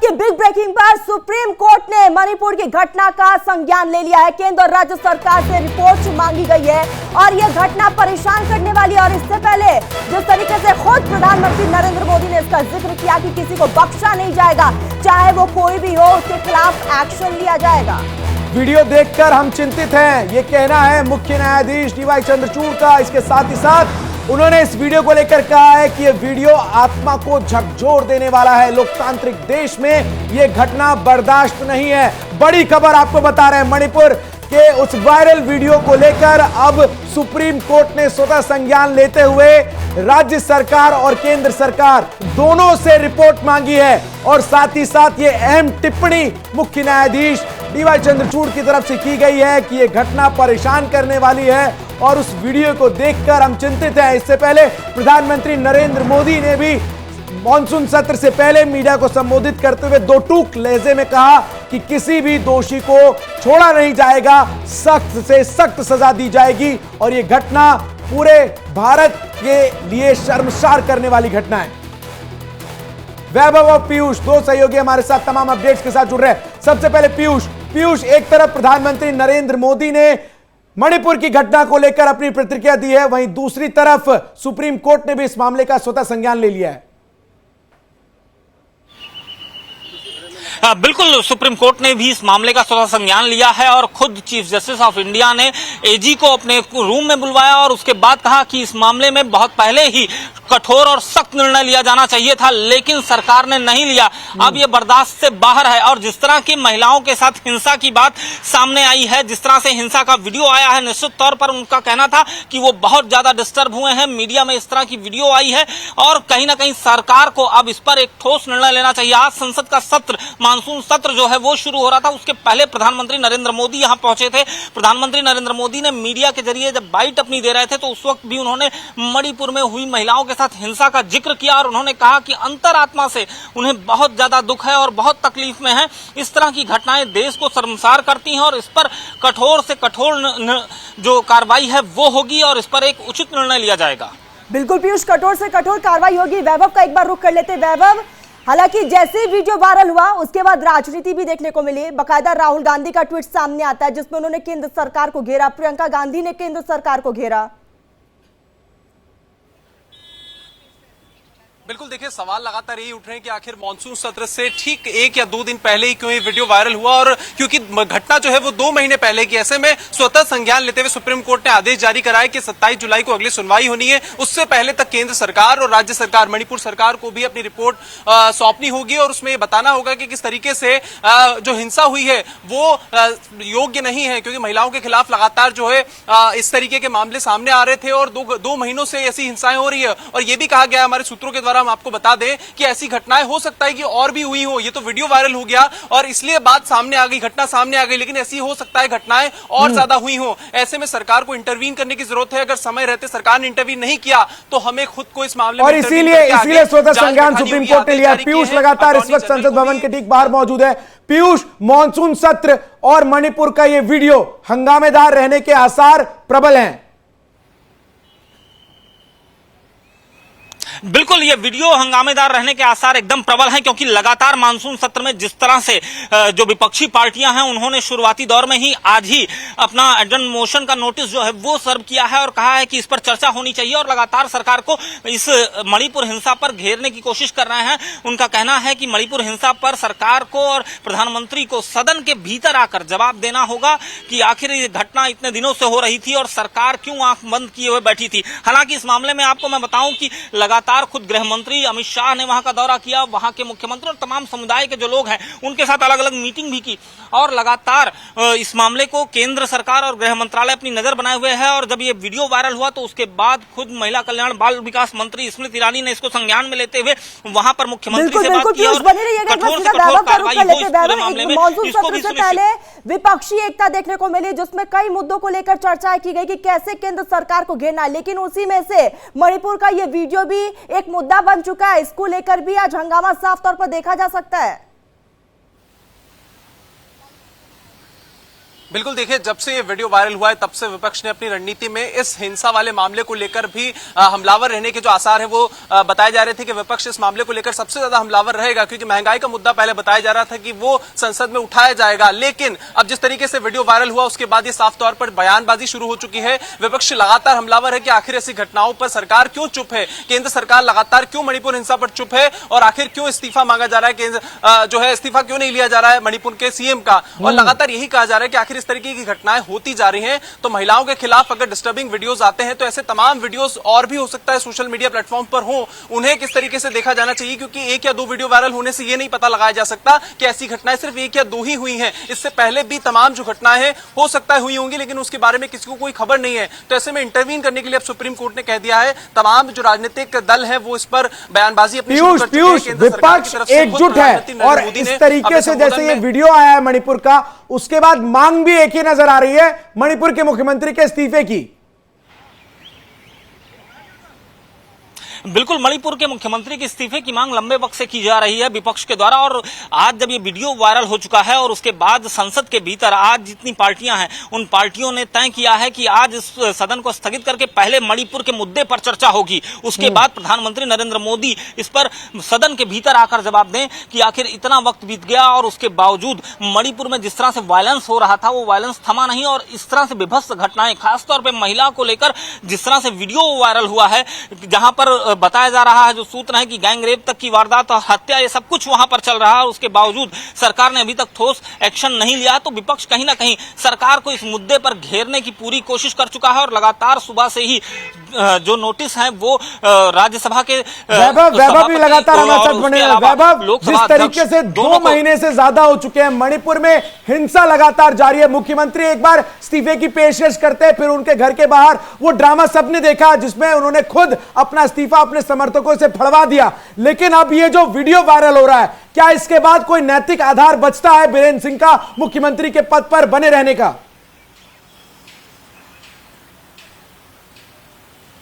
की big breaking पर supreme court ने मणिपुर की घटना का संज्ञान ले लिया है। केंद्र और राज्य सरकार से रिपोर्ट मांगी गई है और यह घटना परेशान करने वाली है। और इससे पहले जिस तरीके से खुद प्रधानमंत्री नरेंद्र मोदी ने इसका जिक्र किया कि किसी को बख्शा नहीं जाएगा, चाहे वो कोई भी हो, उसके खिलाफ एक्शन लिया जाएगा। वीडियो देखकर हम चिंतित हैं, ये कहना है मुख्य न्यायाधीश डीवाई चंद्रचूड़ का। इसके साथ ही साथ उन्होंने इस वीडियो को लेकर कहा है कि यह वीडियो आत्मा को झकझोर देने वाला है। लोकतांत्रिक देश में यह घटना बर्दाश्त नहीं है। बड़ी खबर आपको बता रहे हैं, मणिपुर के उस वायरल वीडियो को लेकर अब सुप्रीम कोर्ट ने स्वतः संज्ञान लेते हुए राज्य सरकार और केंद्र सरकार दोनों से रिपोर्ट मांगी है। और साथ ही साथ ये अहम टिप्पणी मुख्य न्यायाधीश डीवाई चंद्रचूड़ की तरफ से की गई है कि यह घटना परेशान करने वाली है और उस वीडियो को देखकर हम चिंतित हैं। इससे पहले प्रधानमंत्री नरेंद्र मोदी ने भी मॉनसून सत्र से पहले मीडिया को संबोधित करते हुए दो टूक लहजे में कहा कि किसी भी दोषी को छोड़ा नहीं जाएगा, सख्त से सख्त सजा दी जाएगी। और यह घटना पूरे भारत के लिए शर्मसार करने वाली घटना है। वैभव और पीयूष दो सहयोगी हमारे साथ तमाम अपडेट्स के साथ जुड़ रहे हैं। सबसे पहले पीयूष, एक तरफ प्रधानमंत्री नरेंद्र मोदी ने मणिपुर की घटना को लेकर अपनी प्रतिक्रिया दी है, वहीं दूसरी तरफ सुप्रीम कोर्ट ने भी इस मामले का स्वतः संज्ञान ले लिया है। बिल्कुल, सुप्रीम कोर्ट ने भी इस मामले का स्वतः संज्ञान लिया है और खुद चीफ जस्टिस ऑफ इंडिया ने एजी को अपने रूम में बुलवाया और उसके बाद कहा कि इस मामले में बहुत पहले ही कठोर और सख्त निर्णय लिया जाना चाहिए था, लेकिन सरकार ने नहीं लिया। अब ये बर्दाश्त से बाहर है। और जिस तरह की महिलाओं के साथ हिंसा की बात सामने आई है, जिस तरह से हिंसा का वीडियो आया है, निश्चित तौर पर उनका कहना था कि वो बहुत ज्यादा डिस्टर्ब हुए हैं। मीडिया में इस तरह की वीडियो आई है और कहीं ना कहीं सरकार को अब इस पर एक ठोस निर्णय लेना चाहिए। आज संसद का सत्र, मानसून सत्र जो है वो शुरू हो रहा था, उसके पहले प्रधानमंत्री नरेंद्र मोदी यहां पहुंचे थे। प्रधानमंत्री नरेंद्र मोदी ने मीडिया के जरिए जब बाइट अपनी दे रहे थे तो उस वक्त भी उन्होंने मणिपुर में हुई महिलाओं के साथ हिंसा का जिक्र किया और उन्होंने कहा कि अंतरात्मा से उन्हें बहुत ज्यादा दुख है और बहुत तकलीफ में है। इस तरह की घटनाएं देश को शर्मसार करती हैं और इस पर कठोर से कठोर जो कार्रवाई है वो होगी और इस पर एक उचित निर्णय लिया जाएगा। बिल्कुल पीयूष, कठोर से कठोर कार्रवाई होगी। वैभव का एक बार रुख कर लेते। वैभव, हालांकि जैसे ही वीडियो वायरल हुआ उसके बाद राजनीति भी देखने को मिली। बकायदा राहुल गांधी का ट्वीट सामने आता है जिसमें उन्होंने केंद्र सरकार को घेरा, प्रियंका गांधी ने केंद्र सरकार को घेरा। बिल्कुल, देखिए सवाल लगातार यही उठ रहे हैं कि आखिर मानसून सत्र से ठीक 1 या 2 दिन पहले ही क्यों ये वीडियो वायरल हुआ। और क्योंकि घटना जो है वो 2 महीने पहले की, ऐसे में स्वतः संज्ञान लेते हुए सुप्रीम कोर्ट ने आदेश जारी कराया कि 27 जुलाई को अगली सुनवाई होनी है। उससे पहले तक केंद्र सरकार और राज्य सरकार, मणिपुर सरकार को भी अपनी रिपोर्ट सौंपनी होगी और उसमें बताना होगा कि किस तरीके से जो हिंसा हुई है वो योग्य नहीं है, क्योंकि महिलाओं के खिलाफ लगातार जो है इस तरीके के मामले सामने आ रहे थे और दो महीनों से ऐसी हिंसाएं हो रही है। और ये भी कहा गया हमारे सूत्रों के द्वारा, हम आपको बता दें कि ऐसी घटनाएं हो सकता है कि और भी हुई हो। ये तो वीडियो वायरल हो गया और इसलिए बात सामने आ गई, घटना सामने आ गई, लेकिन ऐसी हो सकता है घटनाएं और ज्यादा हुई हो। ऐसे में सरकार को इंटरवीन करने की जरूरत है। अगर समय रहते सरकार ने इंटरवीन नहीं किया तो हमें खुद को इस मामले में, और इसीलिए स्वतः संज्ञान सुप्रीम कोर्ट ने लिया। पीयूष लगातार इस वक्त संसद भवन के ठीक बाहर मौजूद है। पीयूष, मॉनसून सत्र और मणिपुर का यह वीडियो हंगामेदार रहने के आसार प्रबल हैं। बिल्कुल, ये वीडियो हंगामेदार रहने के आसार एकदम प्रबल हैं, क्योंकि लगातार मानसून सत्र में जिस तरह से जो विपक्षी पार्टियां हैं उन्होंने शुरुआती दौर में ही आज ही अपना एडजर्न मोशन का नोटिस जो है वो सर्व किया है और कहा है कि इस पर चर्चा होनी चाहिए और लगातार सरकार को इस मणिपुर हिंसा पर घेरने की कोशिश कर रहे हैं। उनका कहना है कि मणिपुर हिंसा पर सरकार को और प्रधानमंत्री को सदन के भीतर आकर जवाब देना होगा कि आखिर ये घटना इतने दिनों से हो रही थी और सरकार क्यों आंख बंद किए हुए बैठी थी। हालांकि इस मामले में आपको मैं बताऊं कि लगातार खुद गृह मंत्री अमित शाह ने वहां का दौरा किया, वहां के मुख्यमंत्री और तमाम समुदाय के जो लोग हैं उनके साथ अलग अलग मीटिंग भी की और लगातार इस मामले को केंद्र सरकार और गृह मंत्रालय अपनी नजर बनाए हुए है। और जब ये वीडियो वायरल हुआ तो उसके बाद खुद महिला कल्याण बाल विकास मंत्री स्मृति ईरानी ने इसको संज्ञान में लेते हुए वहां पर मुख्यमंत्री से बात की और कठोर से कठोर कार्रवाई हुई इस पूरे मामले में। इसको भी पहले विपक्षी एकता देखने को मिली जिसमें कई मुद्दों को लेकर चर्चा की गई कि कैसे केंद्र सरकार को घेरना, लेकिन उसी में से मणिपुर का यह वीडियो भी एक मुद्दा बन चुका है। इसको लेकर भी आज हंगामा साफ तौर पर देखा जा सकता है। बिल्कुल, देखिए, जब से ये वीडियो वायरल हुआ है तब से विपक्ष ने अपनी रणनीति में इस हिंसा वाले मामले को लेकर भी हमलावर रहने के जो आसार है वो बताए जा रहे थे कि विपक्ष इस मामले को लेकर सबसे ज्यादा हमलावर रहेगा, क्योंकि महंगाई का मुद्दा पहले बताया जा रहा था कि वो संसद में उठाया जाएगा। लेकिन अब जिस तरीके से वीडियो वायरल हुआ उसके बाद ये साफ तौर पर बयानबाजी शुरू हो चुकी है। विपक्ष लगातार हमलावर है कि आखिर ऐसी घटनाओं पर सरकार क्यों चुप है, केंद्र सरकार लगातार क्यों मणिपुर हिंसा पर चुप है, और आखिर क्यों इस्तीफा मांगा जा रहा है, केंद्र जो है इस्तीफा क्यों नहीं लिया जा रहा है मणिपुर के सीएम का। और लगातार यही कहा जा रहा है कि आखिर इस तरीके की घटनाएं होती जा रही हैं तो महिलाओं के खिलाफ अगर डिस्टर्बिंग वीडियोस आते हैं तो ऐसे तमाम वीडियोस और भी हो सकता है सोशल मीडिया प्लेटफॉर्म पर हो, उन्हें किस तरीके से देखा जाना चाहिए, क्योंकि एक या दो वीडियो वायरल होने से ये नहीं पता लगाया जा सकता कि ऐसी घटनाएं सिर्फ एक या दो ही हुई हैं। इससे पहले भी तमाम जो घटनाएं हैं हो सकता है हुई होंगी, लेकिन उसके बारे में किसी को कोई खबर नहीं है। तो ऐसे में इंटरवीन करने के लिए अब सुप्रीम कोर्ट ने कह दिया है, तमाम जो राजनीतिक दल है वो इस पर बयानबाजी अपनी विपक्ष एकजुट है। और इस तरीके से जैसे ये वीडियो आया है मणिपुर का, उसके बाद मांग भी एक ही नजर आ रही है, मणिपुर के मुख्यमंत्री के इस्तीफे की। बिल्कुल, मणिपुर के मुख्यमंत्री के इस्तीफे की मांग लंबे वक्त से की जा रही है विपक्ष के द्वारा। और आज जब ये वीडियो वायरल हो चुका है और उसके बाद संसद के भीतर आज जितनी पार्टियां हैं उन पार्टियों ने तय किया है कि आज इस सदन को स्थगित करके पहले मणिपुर के मुद्दे पर चर्चा होगी, उसके बाद प्रधानमंत्री नरेंद्र मोदी इस पर सदन के भीतर आकर जवाब दें कि आखिर इतना वक्त बीत गया और उसके बावजूद मणिपुर में जिस तरह से वायलेंस हो रहा था वो वायलेंस थमा नहीं, और इस तरह से विभत्स घटनाएं खासतौर पर महिला को लेकर जिस तरह से वीडियो वायरल हुआ है, जहां पर बताया जा रहा है, जो सूत्र है कि गैंग रेप तक की वारदात और हत्या ये सब कुछ वहां पर चल रहा है, उसके बावजूद सरकार ने अभी तक ठोस एक्शन नहीं लिया। तो विपक्ष कहीं ना कहीं सरकार को इस मुद्दे पर घेरने की पूरी कोशिश कर चुका है और लगातार सुबह से ही जो नोटिस है वो राज्यसभा के वैभव भी लगातार हमारे साथ बने हैं। वैभव, जिस तरीके से 2 महीने से ज्यादा हो चुके हैं, मणिपुर में हिंसा लगातार जारी है, मुख्यमंत्री एक बार इस्तीफे की पेशकश करते हैं, फिर उनके घर के बाहर वो ड्रामा सबने देखा जिसमें उन्होंने खुद अपना इस्तीफा अपने समर्थकों से फड़वा दिया। लेकिन अब ये जो वीडियो वायरल हो रहा है, क्या इसके बाद कोई नैतिक आधार बचता है बीरेंद्र सिंह का मुख्यमंत्री के पद पर बने रहने का?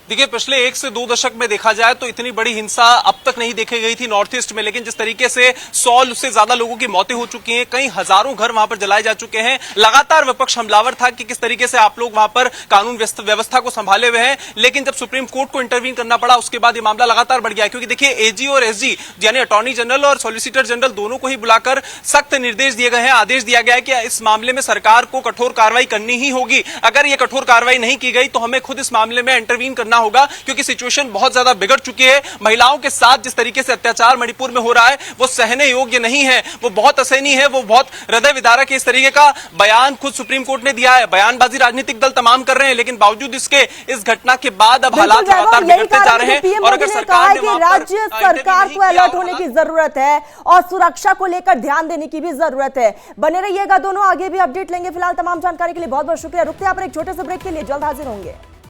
देखिए, पिछले 1 से 2 दशक में देखा जाए तो इतनी बड़ी हिंसा अब तक नहीं देखी गई थी नॉर्थ ईस्ट में, लेकिन जिस तरीके से 100 से ज्यादा लोगों की मौतें हो चुकी हैं, कई हजारों घर वहां पर जलाए जा चुके हैं, लगातार विपक्ष हमलावर था कि किस तरीके से आप लोग वहां पर कानून व्यवस्था को संभाले हुए हैं। लेकिन जब सुप्रीम कोर्ट को इंटरवीन करना पड़ा उसके बाद ये मामला लगातार बढ़ गया, क्योंकि देखिए एजी और एसजी यानी अटॉर्नी जनरल और सॉलिसिटर जनरल दोनों को ही बुलाकर सख्त निर्देश दिए गए हैं, आदेश दिया गया है कि इस मामले में सरकार को कठोर कार्रवाई करनी ही होगी। अगर ये कठोर कार्रवाई नहीं की गई तो हमें खुद इस मामले में इंटरवीन करना होगा, क्योंकि सिचुएशन बहुत ज्यादा बिगड़ चुकी है। महिलाओं के साथ जिस तरीके से अत्याचार मणिपुर में हो रहा है वो सहने योग्य नहीं है, वो बहुत असहनीय है, वो बहुत हृदय विदारक है। इस तरीके का बयान खुद सुप्रीम कोर्ट ने दिया है। बयानबाजी राजनीतिक दल तमाम कर रहे हैं, लेकिन बावजूद इसके इस घटना के बाद अब हालात लगातार बिगड़ते जा रहे हैं। और अगर सरकार ने राज्य सरकार को अलर्ट होने की जरूरत है और सुरक्षा को लेकर ध्यान देने की भी जरूरत है। बने रहिएगा दोनों, आगे भी अपडेट लेंगे। फिलहाल तमाम जानकारी के लिए बहुत बहुत शुक्रिया। रुकते हैं पर एक छोटे से ब्रेक के लिए, जल्द हाजिर होंगे।